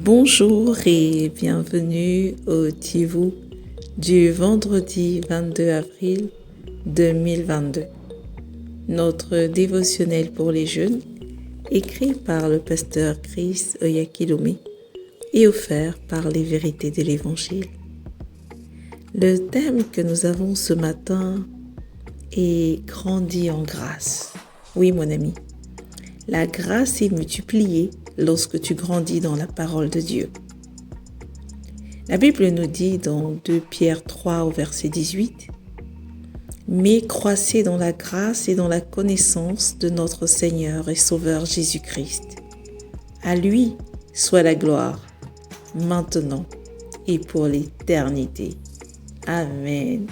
Bonjour et bienvenue au Tivou du vendredi 22 avril 2022. Notre dévotionnel pour les jeunes, écrit par le pasteur Chris Oyakhilome et offert par les vérités de l'Évangile. Le thème que nous avons ce matin est « Grandis en grâce ». Oui, mon ami, la grâce est multipliée lorsque tu grandis dans la parole de Dieu. La Bible nous dit dans 2 Pierre 3 au verset 18 « Mais croissez dans la grâce et dans la connaissance de notre Seigneur et Sauveur Jésus-Christ. À lui soit la gloire, maintenant et pour l'éternité. Amen. »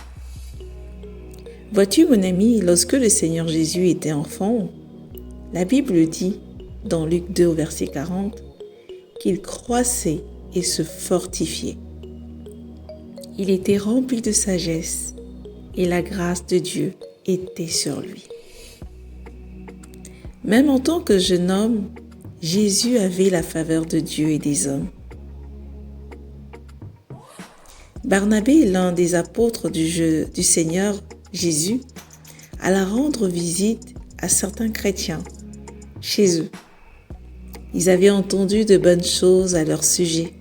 Vois-tu, mon ami, lorsque le Seigneur Jésus était enfant, la Bible dit dans Luc 2 au verset 40 qu'il croissait et se fortifiait. Il était rempli de sagesse et la grâce de Dieu était sur lui. Même en tant que jeune homme, Jésus avait la faveur de Dieu et des hommes. Barnabé, l'un des apôtres du Seigneur Jésus, alla rendre visite à certains chrétiens chez eux. Ils avaient entendu de bonnes choses à leur sujet.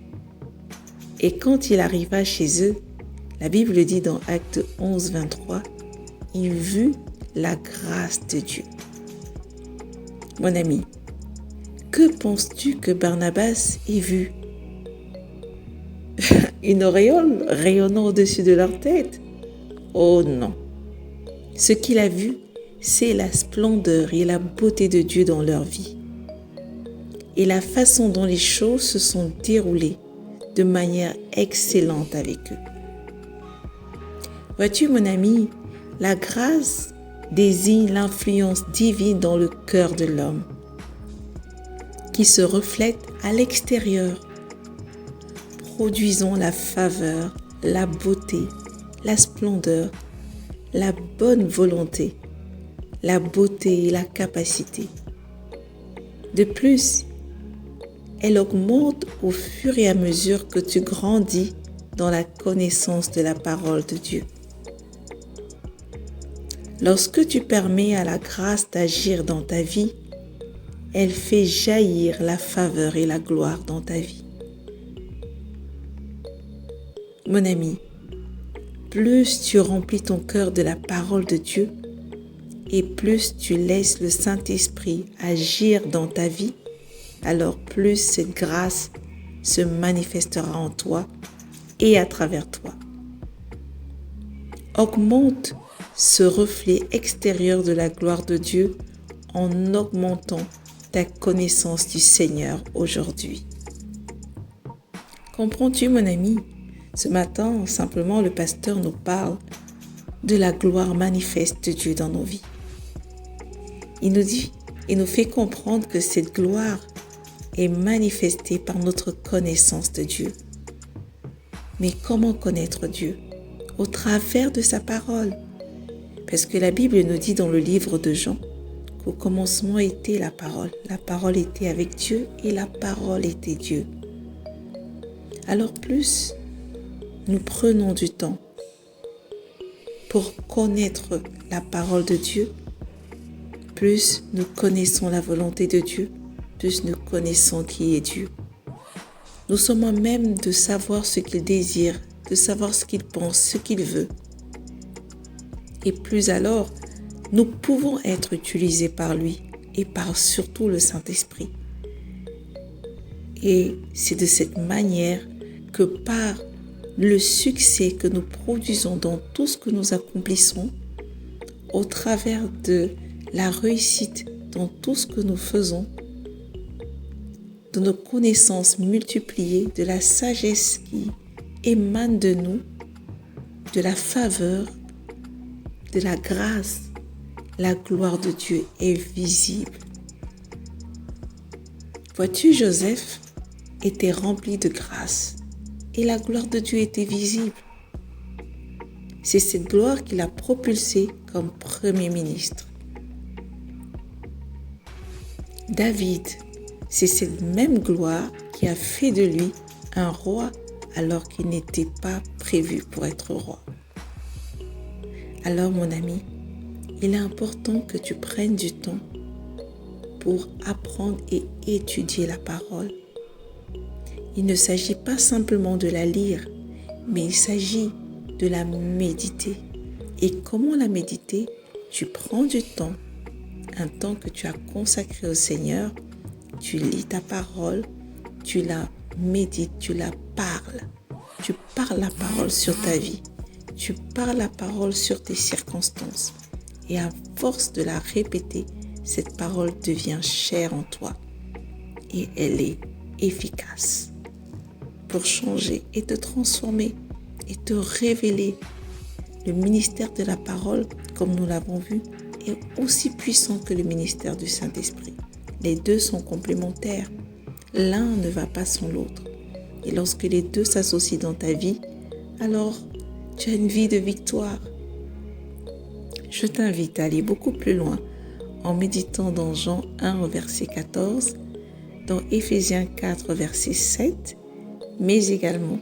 Et quand il arriva chez eux, la Bible dit dans Actes 11, 23, il vit la grâce de Dieu. Mon ami, que penses-tu que Barnabas ait vu? Une auréole rayonnant au-dessus de leur tête? Oh non! Ce qu'il a vu, c'est la splendeur et la beauté de Dieu dans leur vie. Et la façon dont les choses se sont déroulées de manière excellente avec eux. Vois-tu, mon ami, la grâce désigne l'influence divine dans le cœur de l'homme, qui se reflète à l'extérieur, produisant la faveur, la beauté, la splendeur, la bonne volonté, la beauté et la capacité. De plus, elle augmente au fur et à mesure que tu grandis dans la connaissance de la parole de Dieu. Lorsque tu permets à la grâce d'agir dans ta vie, elle fait jaillir la faveur et la gloire dans ta vie. Mon ami, plus tu remplis ton cœur de la parole de Dieu et plus tu laisses le Saint-Esprit agir dans ta vie, alors plus cette grâce se manifestera en toi et à travers toi. Augmente ce reflet extérieur de la gloire de Dieu en augmentant ta connaissance du Seigneur aujourd'hui. Comprends-tu, mon ami? Ce matin, simplement, le pasteur nous parle de la gloire manifeste de Dieu dans nos vies. Il nous fait comprendre que cette gloire est manifestée par notre connaissance de Dieu. Mais comment connaître Dieu? Au travers de sa parole. Parce que la Bible nous dit dans le livre de Jean qu'au commencement était la parole. La parole était avec Dieu et la parole était Dieu. Alors plus nous prenons du temps pour connaître la parole de Dieu, plus nous connaissons la volonté de Dieu, plus nous connaissons qui est Dieu. Nous sommes à même de savoir ce qu'il désire, de savoir ce qu'il pense, ce qu'il veut. Et plus alors, nous pouvons être utilisés par lui et par surtout le Saint-Esprit. Et c'est de cette manière que par le succès que nous produisons dans tout ce que nous accomplissons, au travers de la réussite dans tout ce que nous faisons, de nos connaissances multipliées, de la sagesse qui émane de nous, de la faveur, de la grâce, la gloire de Dieu est visible. Vois-tu, Joseph était rempli de grâce et la gloire de Dieu était visible. C'est cette gloire qui l'a propulsé comme Premier ministre. David, c'est cette même gloire qui a fait de lui un roi alors qu'il n'était pas prévu pour être roi. Alors mon ami, il est important que tu prennes du temps pour apprendre et étudier la parole. Il ne s'agit pas simplement de la lire, mais il s'agit de la méditer. Et comment la méditer? Tu prends du temps, un temps que tu as consacré au Seigneur, tu lis ta parole, tu la médites, tu la parles. Tu parles la parole sur ta vie, tu parles la parole sur tes circonstances. Et à force de la répéter, cette parole devient chère en toi et elle est efficace pour changer et te transformer et te révéler. Le ministère de la parole, comme nous l'avons vu, est aussi puissant que le ministère du Saint-Esprit. Les deux sont complémentaires. L'un ne va pas sans l'autre. Et lorsque les deux s'associent dans ta vie, alors tu as une vie de victoire. Je t'invite à aller beaucoup plus loin en méditant dans Jean 1 au verset 14, dans Éphésiens 4 verset 7, mais également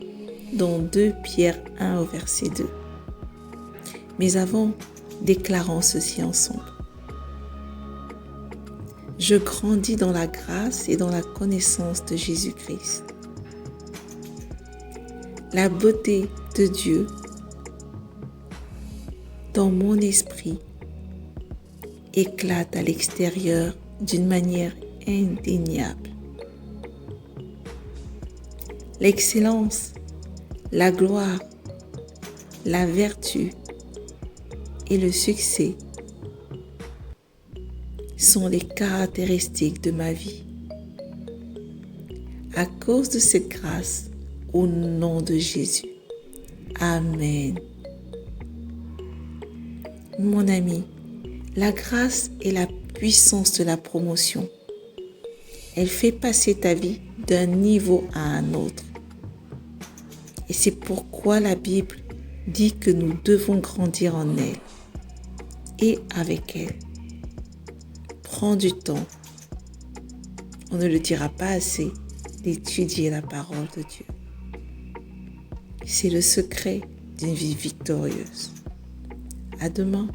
dans 2 Pierre 1 au verset 2. Mais avant, déclarons ceci ensemble. Je grandis dans la grâce et dans la connaissance de Jésus-Christ. La beauté de Dieu dans mon esprit éclate à l'extérieur d'une manière indéniable. L'excellence, la gloire, la vertu et le succès sont les caractéristiques de ma vie. À cause de cette grâce, au nom de Jésus. Amen. Mon ami, la grâce est la puissance de la promotion. Elle fait passer ta vie d'un niveau à un autre. Et c'est pourquoi la Bible dit que nous devons grandir en elle et avec elle. Prends du temps, on ne le dira pas assez, d'étudier la parole de Dieu. C'est le secret d'une vie victorieuse. À demain.